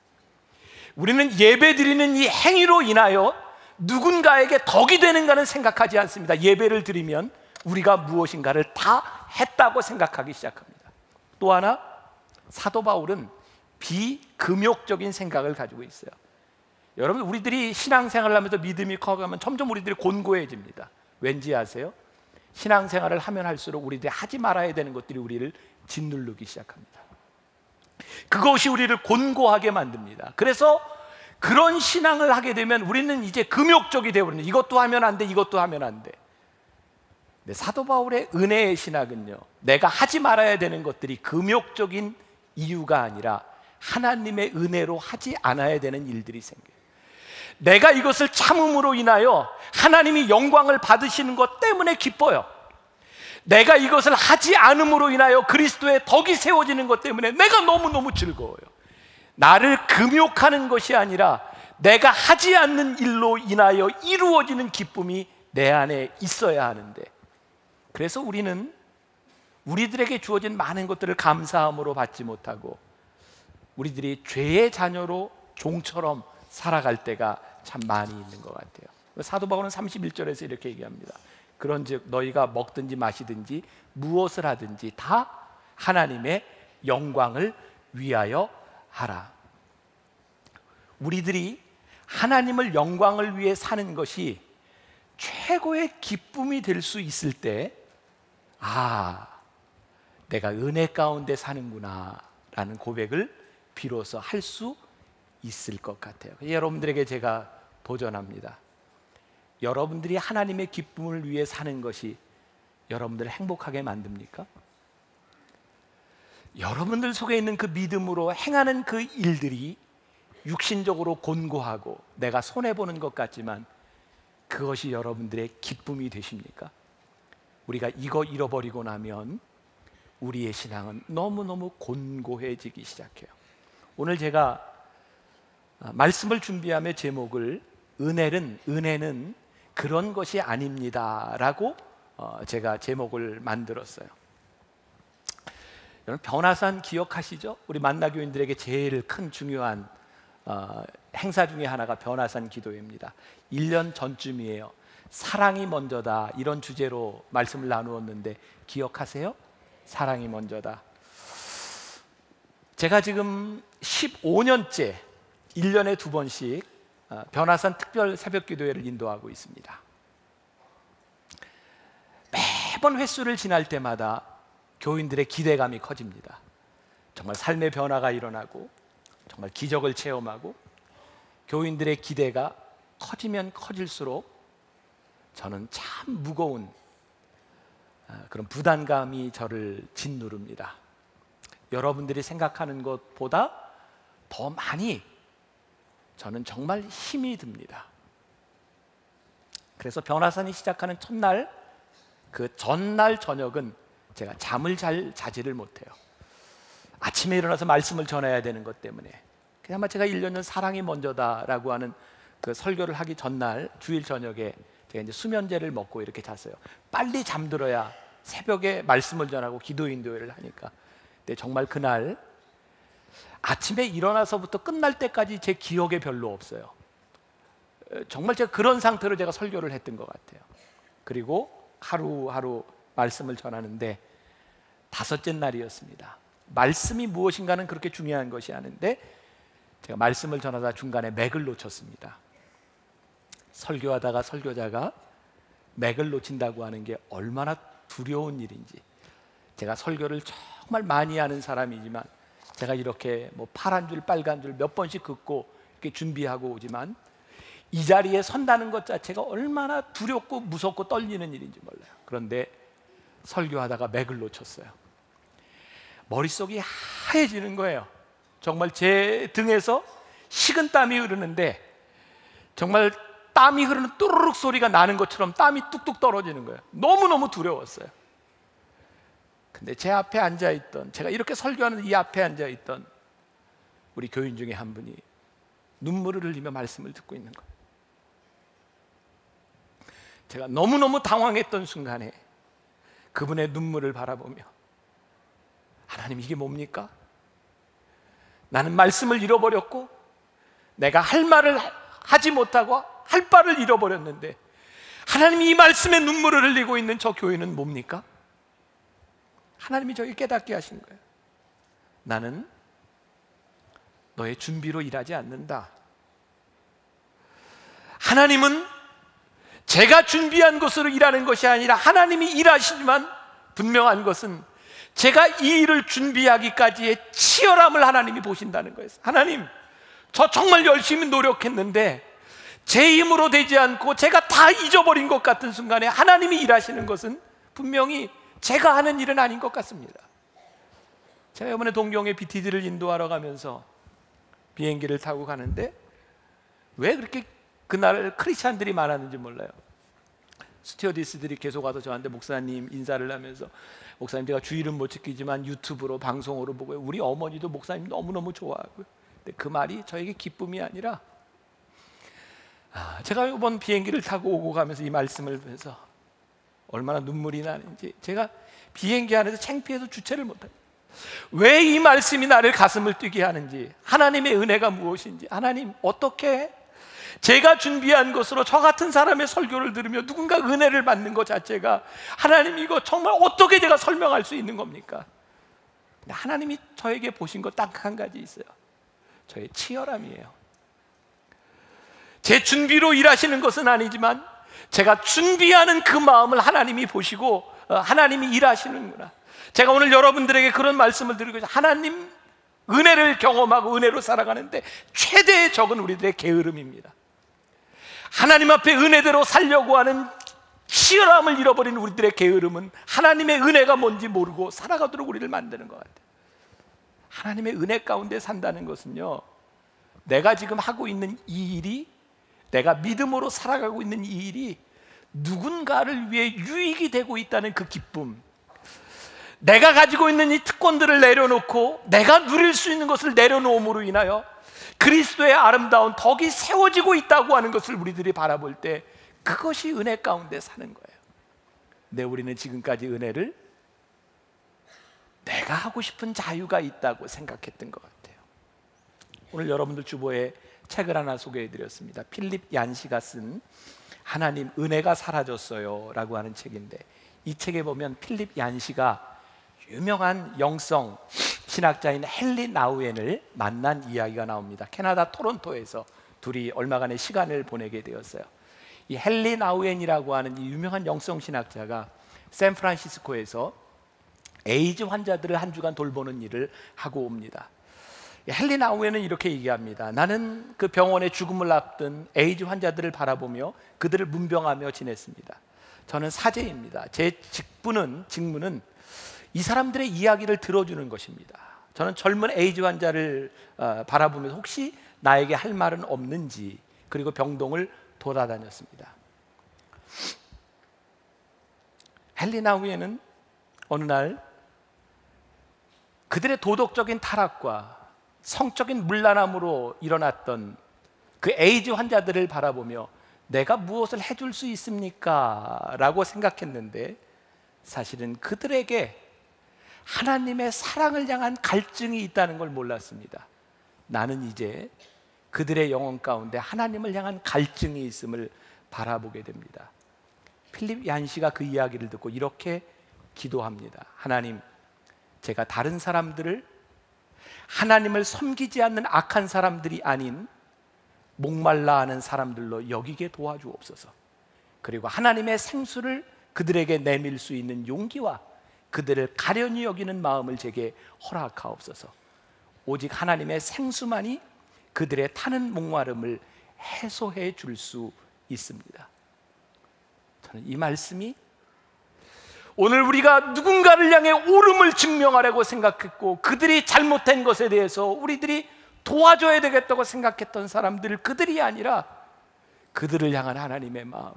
우리는 예배 드리는 이 행위로 인하여 누군가에게 덕이 되는가는 생각하지 않습니다. 예배를 드리면 우리가 무엇인가를 다 했다고 생각하기 시작합니다. 또 하나, 사도 바울은 비금욕적인 생각을 가지고 있어요. 여러분, 우리들이 신앙생활을 하면서 믿음이 커가면 점점 우리들이 곤고해집니다. 왠지 아세요? 신앙생활을 하면 할수록 우리들이 하지 말아야 되는 것들이 우리를 짓누르기 시작합니다. 그것이 우리를 곤고하게 만듭니다. 그래서 그런 신앙을 하게 되면 우리는 이제 금욕적이 되어버립니다. 이것도 하면 안 돼, 이것도 하면 안 돼. 근데 사도 바울의 은혜의 신학은요, 내가 하지 말아야 되는 것들이 금욕적인 이유가 아니라 하나님의 은혜로 하지 않아야 되는 일들이 생겨요. 내가 이것을 참음으로 인하여 하나님이 영광을 받으시는 것 때문에 기뻐요. 내가 이것을 하지 않음으로 인하여 그리스도의 덕이 세워지는 것 때문에 내가 너무너무 즐거워요. 나를 금욕하는 것이 아니라 내가 하지 않는 일로 인하여 이루어지는 기쁨이 내 안에 있어야 하는데, 그래서 우리는 우리들에게 주어진 많은 것들을 감사함으로 받지 못하고 우리들이 죄의 자녀로 종처럼 살아갈 때가 참 많이 있는 것 같아요. 사도 바울은 31절에서 이렇게 얘기합니다. 그런즉 너희가 먹든지 마시든지 무엇을 하든지 다 하나님의 영광을 위하여 하라. 우리들이 하나님을 영광을 위해 사는 것이 최고의 기쁨이 될 수 있을 때, 아, 내가 은혜 가운데 사는구나 라는 고백을 비로소 할 수 있을 것 같아요. 여러분들에게 제가 도전합니다. 여러분들이 하나님의 기쁨을 위해 사는 것이 여러분들을 행복하게 만듭니까? 여러분들 속에 있는 그 믿음으로 행하는 그 일들이 육신적으로 곤고하고 내가 손해보는 것 같지만 그것이 여러분들의 기쁨이 되십니까? 우리가 이거 잃어버리고 나면 우리의 신앙은 너무너무 곤고해지기 시작해요. 오늘 제가 말씀을 준비하며 제목을 은혜는 그런 것이 아닙니다 라고 제가 제목을 만들었어요. 여러분, 변화산 기억하시죠? 우리 만나교인들에게 제일 큰 중요한 행사 중에 하나가 변화산 기도회입니다. 1년 전쯤이에요. 사랑이 먼저다, 이런 주제로 말씀을 나누었는데 기억하세요? 사랑이 먼저다. 제가 지금 15년째 1년에 2번씩 변화산 특별 새벽기도회를 인도하고 있습니다. 매번 횟수를 지날 때마다 교인들의 기대감이 커집니다. 정말 삶의 변화가 일어나고 정말 기적을 체험하고 교인들의 기대가 커지면 커질수록 저는 참 무거운 그런 부담감이 저를 짓누릅니다. 여러분들이 생각하는 것보다 더 많이 저는 정말 힘이 듭니다. 그래서 변화산이 시작하는 첫날, 그 전날 저녁은 제가 잠을 잘 자지를 못해요. 아침에 일어나서 말씀을 전해야 되는 것 때문에. 아마 제가 1년 전 사랑이 먼저다라고 하는 그 설교를 하기 전날 주일 저녁에 제가 이제 수면제를 먹고 이렇게 잤어요. 빨리 잠들어야 새벽에 말씀을 전하고 기도 인도회를 하니까. 근데 정말 그날 아침에 일어나서부터 끝날 때까지 제 기억에 별로 없어요. 정말 제가 그런 상태로 제가 설교를 했던 것 같아요. 그리고 하루하루 말씀을 전하는데 5째 날이었습니다. 말씀이 무엇인가는 그렇게 중요한 것이 아닌데 제가 말씀을 전하다 중간에 맥을 놓쳤습니다. 설교하다가 설교자가 맥을 놓친다고 하는 게 얼마나 두려운 일인지. 제가 설교를 정말 많이 하는 사람이지만 제가 이렇게 뭐 파란 줄 빨간 줄 몇 번씩 긋고 이렇게 준비하고 오지만 이 자리에 선다는 것 자체가 얼마나 두렵고 무섭고 떨리는 일인지 몰라요. 그런데 설교하다가 맥을 놓쳤어요. 머릿속이 하얘지는 거예요. 정말 제 등에서 식은땀이 흐르는데 정말 땀이 흐르는 또르륵 소리가 나는 것처럼 땀이 뚝뚝 떨어지는 거예요. 너무너무 두려웠어요. 근데 제 앞에 앉아있던, 제가 이렇게 설교하는 이 앞에 앉아있던 우리 교인 중에 한 분이 눈물을 흘리며 말씀을 듣고 있는 거예요. 제가 너무너무 당황했던 순간에 그분의 눈물을 바라보며 하나님, 이게 뭡니까? 나는 말씀을 잃어버렸고 내가 할 말을 하지 못하고 할 바를 잃어버렸는데 하나님이 이 말씀에 눈물을 흘리고 있는 저 교인은 뭡니까? 하나님이 저에게 깨닫게 하신 거예요. 나는 너의 준비로 일하지 않는다. 하나님은 제가 준비한 것으로 일하는 것이 아니라 하나님이 일하시지만 분명한 것은 제가 이 일을 준비하기까지의 치열함을 하나님이 보신다는 거예요. 하나님, 저 정말 열심히 노력했는데 제 힘으로 되지 않고 제가 다 잊어버린 것 같은 순간에 하나님이 일하시는 것은 분명히 제가 하는 일은 아닌 것 같습니다. 제가 이번에 동경에 BTD를 인도하러 가면서 비행기를 타고 가는데 왜 그렇게 그날 크리스찬들이 많았는지 몰라요. 스튜어디스들이 계속 와서 저한테 목사님 인사를 하면서, 목사님 제가 주일은 못 지키지만 유튜브로 방송으로 보고요, 우리 어머니도 목사님 너무너무 좋아하고요. 근데 그 말이 저에게 기쁨이 아니라 제가 이번 비행기를 타고 오고 가면서 이 말씀을 보면서 얼마나 눈물이 나는지, 제가 비행기 안에서 창피해서 주체를 못해요. 왜 이 말씀이 나를 가슴을 뛰게 하는지, 하나님의 은혜가 무엇인지, 하나님 어떻게 제가 준비한 것으로 저 같은 사람의 설교를 들으며 누군가 은혜를 받는 것 자체가, 하나님 이거 정말 어떻게 제가 설명할 수 있는 겁니까? 근데 하나님이 저에게 보신 것 딱 한 가지 있어요. 저의 치열함이에요. 제 준비로 일하시는 것은 아니지만 제가 준비하는 그 마음을 하나님이 보시고 하나님이 일하시는구나. 제가 오늘 여러분들에게 그런 말씀을 드리고, 하나님 은혜를 경험하고 은혜로 살아가는데 최대의 적은 우리들의 게으름입니다. 하나님 앞에 은혜대로 살려고 하는 치열함을 잃어버린 우리들의 게으름은 하나님의 은혜가 뭔지 모르고 살아가도록 우리를 만드는 것 같아요. 하나님의 은혜 가운데 산다는 것은요, 내가 지금 하고 있는 이 일이, 내가 믿음으로 살아가고 있는 이 일이 누군가를 위해 유익이 되고 있다는 그 기쁨, 내가 가지고 있는 이 특권들을 내려놓고 내가 누릴 수 있는 것을 내려놓음으로 인하여 그리스도의 아름다운 덕이 세워지고 있다고 하는 것을 우리들이 바라볼 때 그것이 은혜 가운데 사는 거예요. 근데 우리는 지금까지 은혜를 내가 하고 싶은 자유가 있다고 생각했던 것 같아요. 오늘 여러분들 주보에 책을 하나 소개해 드렸습니다. 필립 얀시가 쓴 하나님 은혜가 사라졌어요 라고 하는 책인데, 이 책에 보면 필립 얀시가 유명한 영성 신학자인 헨리 나우엔을 만난 이야기가 나옵니다. 캐나다 토론토에서 둘이 얼마간의 시간을 보내게 되었어요. 이 헨리 나우엔이라고 하는 이 유명한 영성 신학자가 샌프란시스코에서 에이즈 환자들을 한 주간 돌보는 일을 하고 옵니다. 헨리 나우엔은 이렇게 얘기합니다. 나는 그 병원에 죽음을 앞둔 에이즈 환자들을 바라보며 그들을 문병하며 지냈습니다. 저는 사제입니다. 제 직무는 이 사람들의 이야기를 들어주는 것입니다. 저는 젊은 에이즈 환자를 바라보면서 혹시 나에게 할 말은 없는지, 그리고 병동을 돌아다녔습니다. 헨리 나우엔은 어느 날 그들의 도덕적인 타락과 성적인 문란함으로 일어났던 그 에이즈 환자들을 바라보며 내가 무엇을 해줄 수 있습니까? 라고 생각했는데, 사실은 그들에게 하나님의 사랑을 향한 갈증이 있다는 걸 몰랐습니다. 나는 이제 그들의 영혼 가운데 하나님을 향한 갈증이 있음을 바라보게 됩니다. 필립 얀시가 그 이야기를 듣고 이렇게 기도합니다. 하나님, 제가 다른 사람들을 하나님을 섬기지 않는 악한 사람들이 아닌 목말라 하는 사람들로 여기게 도와주옵소서. 그리고 하나님의 생수를 그들에게 내밀 수 있는 용기와 그들을 가련히 여기는 마음을 제게 허락하옵소서. 오직 하나님의 생수만이 그들의 타는 목마름을 해소해 줄 수 있습니다. 저는 이 말씀이 오늘 우리가 누군가를 향해 옳음을 증명하려고 생각했고 그들이 잘못된 것에 대해서 우리들이 도와줘야 되겠다고 생각했던 사람들, 그들이 아니라 그들을 향한 하나님의 마음,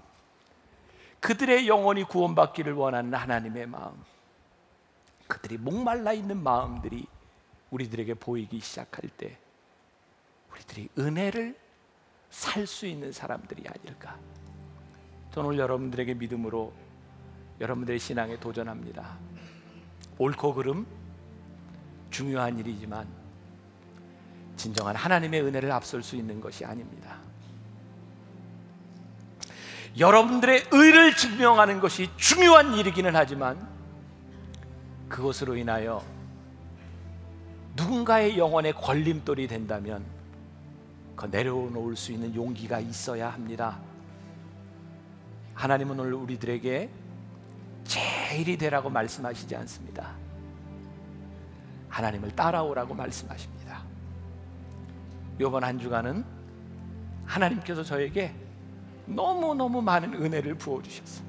그들의 영혼이 구원받기를 원하는 하나님의 마음, 그들이 목말라 있는 마음들이 우리들에게 보이기 시작할 때 우리들이 은혜를 살 수 있는 사람들이 아닐까. 저는 오늘 여러분들에게 믿음으로 여러분들의 신앙에 도전합니다. 옳고 그름 중요한 일이지만 진정한 하나님의 은혜를 앞설 수 있는 것이 아닙니다. 여러분들의 의를 증명하는 것이 중요한 일이기는 하지만 그것으로 인하여 누군가의 영혼에 걸림돌이 된다면 그 내려놓을 수 있는 용기가 있어야 합니다. 하나님은 오늘 우리들에게 제일이 되라고 말씀하시지 않습니다. 하나님을 따라오라고 말씀하십니다. 이번 한 주간은 하나님께서 저에게 너무너무 많은 은혜를 부어주셨어요.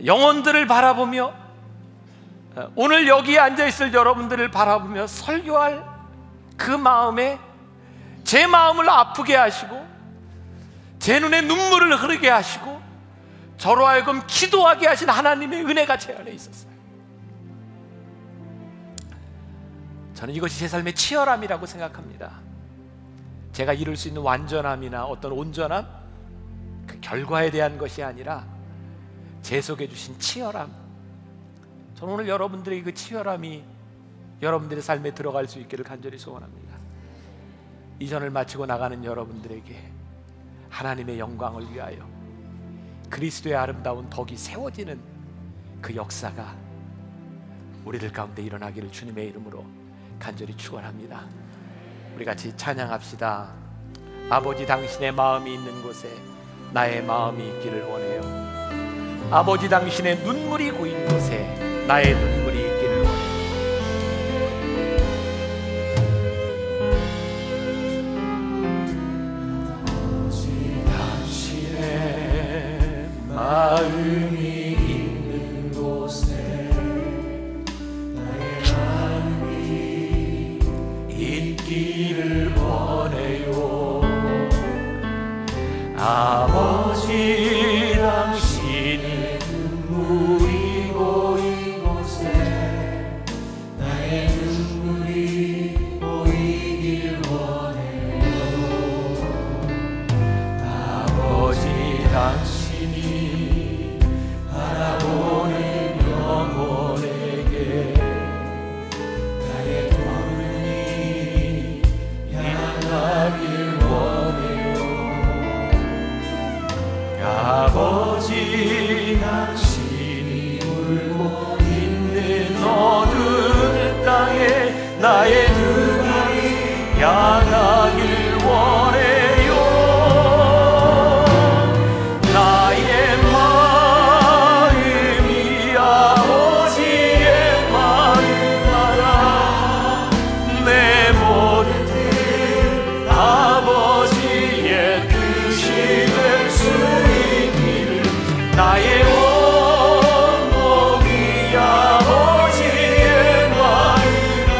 영혼들을 바라보며, 오늘 여기에 앉아있을 여러분들을 바라보며 설교할 그 마음에 제 마음을 아프게 하시고 제 눈에 눈물을 흐르게 하시고 저로 하여금 기도하게 하신 하나님의 은혜가 제 안에 있었어요. 저는 이것이 제 삶의 치열함이라고 생각합니다. 제가 이룰 수 있는 완전함이나 어떤 온전함, 그 결과에 대한 것이 아니라 제 속에 주신 치열함, 저는 오늘 여러분들의 그 치열함이 여러분들의 삶에 들어갈 수 있기를 간절히 소원합니다. 이전을 마치고 나가는 여러분들에게 하나님의 영광을 위하여 그리스도의 아름다운 덕이 세워지는 그 역사가 우리들 가운데 일어나기를 주님의 이름으로 간절히 축원합니다. 우리 같이 찬양합시다. 아버지, 당신의 마음이 있는 곳에 나의 마음이 있기를 원해요. 아버지, 당신의 눈물이 고인 곳에 나의 눈물이 있기를 원해요. 아버지, 당신의 마음이 있는 곳에 나의 마음이 있기를 원해요. 아버지, 당신의 눈물이 고인 곳에 나의 눈물이 보이길 원해요. 아버지, 당신이 나의 온몸이 아버지의 마음이라.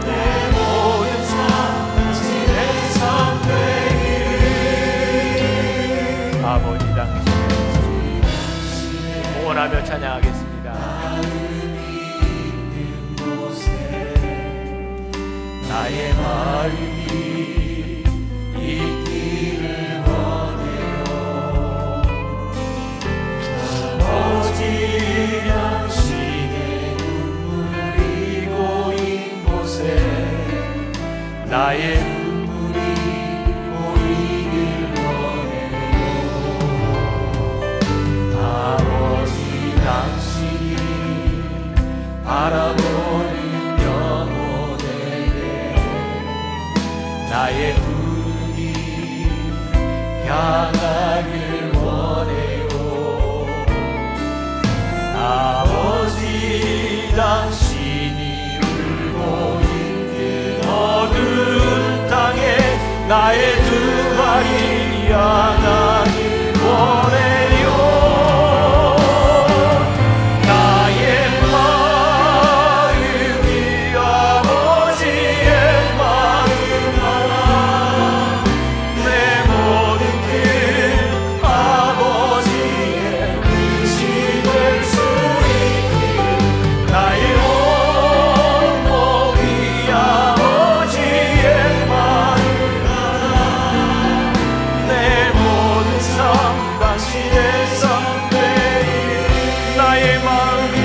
내 모든 삶 당신의 삶되리. 아버지 당신의 원하며 찬양하겠습니다. 나의 마음이 있기를 원해요. 아버지 당신의 눈물이 고인 곳에 나의 눈물이 고이길 원해요. 아버지 당신이 바라보는 나의 눈이 향하길 원해요. 아버지 당신이 울고 있는 어두운 땅에 나의 두 발이 향하길 원해요. 나의 마음이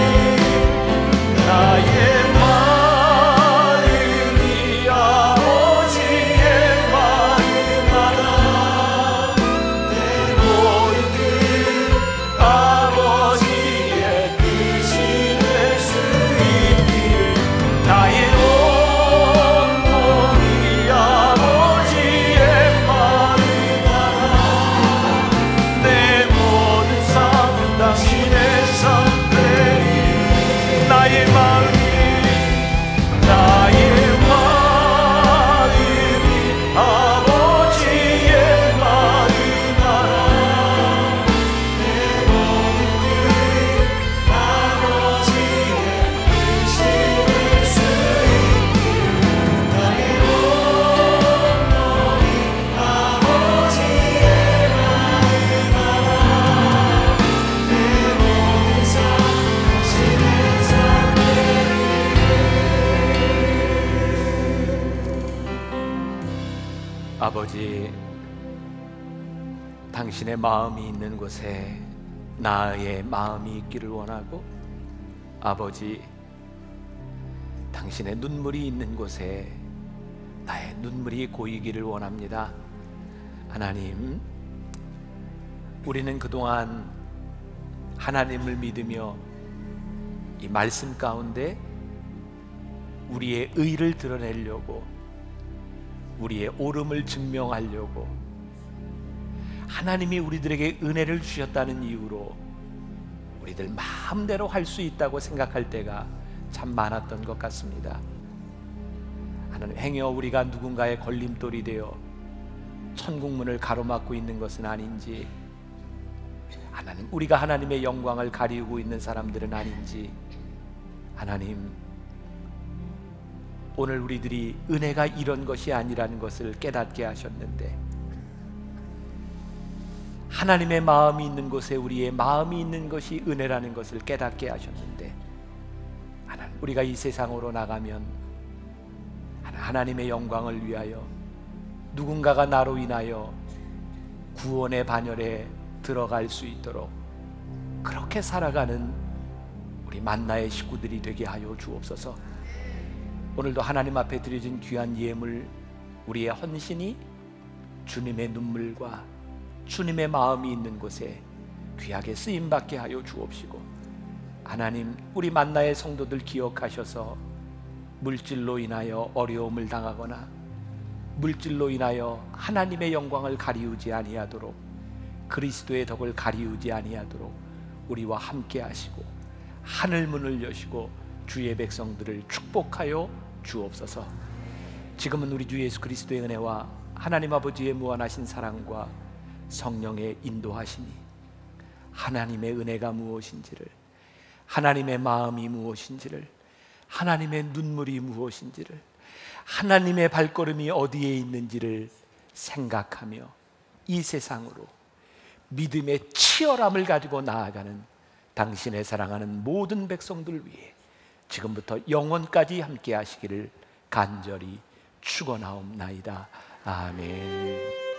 아버지의 아버지, 당신의 마음이 있는 곳에 나의 마음이 있기를 원하고, 아버지, 당신의 눈물이 있는 곳에 나의 눈물이 고이기를 원합니다. 하나님, 우리는 그동안 하나님을 믿으며 이 말씀 가운데 우리의 의를 드러내려고, 우리의 옳음을 증명하려고, 하나님이 우리들에게 은혜를 주셨다는 이유로 우리들 마음대로 할 수 있다고 생각할 때가 참 많았던 것 같습니다. 하나님, 행여 우리가 누군가의 걸림돌이 되어 천국문을 가로막고 있는 것은 아닌지, 하나님, 우리가 하나님의 영광을 가리우고 있는 사람들은 아닌지, 하나님, 오늘 우리들이 은혜가 이런 것이 아니라는 것을 깨닫게 하셨는데, 하나님의 마음이 있는 곳에 우리의 마음이 있는 것이 은혜라는 것을 깨닫게 하셨는데, 하나님, 우리가 이 세상으로 나가면 하나님의 영광을 위하여 누군가가 나로 인하여 구원의 반열에 들어갈 수 있도록 그렇게 살아가는 우리 만나의 식구들이 되게 하여 주옵소서. 오늘도 하나님 앞에 드려진 귀한 예물, 우리의 헌신이 주님의 눈물과 주님의 마음이 있는 곳에 귀하게 쓰임받게 하여 주옵시고, 하나님, 우리 만나의 성도들 기억하셔서 물질로 인하여 어려움을 당하거나 물질로 인하여 하나님의 영광을 가리우지 아니하도록, 그리스도의 덕을 가리우지 아니하도록 우리와 함께 하시고 하늘 문을 여시고 주의 백성들을 축복하여 주옵소서. 지금은 우리 주 예수 그리스도의 은혜와 하나님 아버지의 무한하신 사랑과 성령의 인도하심이 하나님의 은혜가 무엇인지를, 하나님의 마음이 무엇인지를, 하나님의 눈물이 무엇인지를, 하나님의 발걸음이 어디에 있는지를 생각하며 이 세상으로 믿음의 치열함을 가지고 나아가는 당신의 사랑하는 모든 백성들 위해 지금부터 영원까지 함께 하시기를 간절히 축원하옵나이다. 아멘.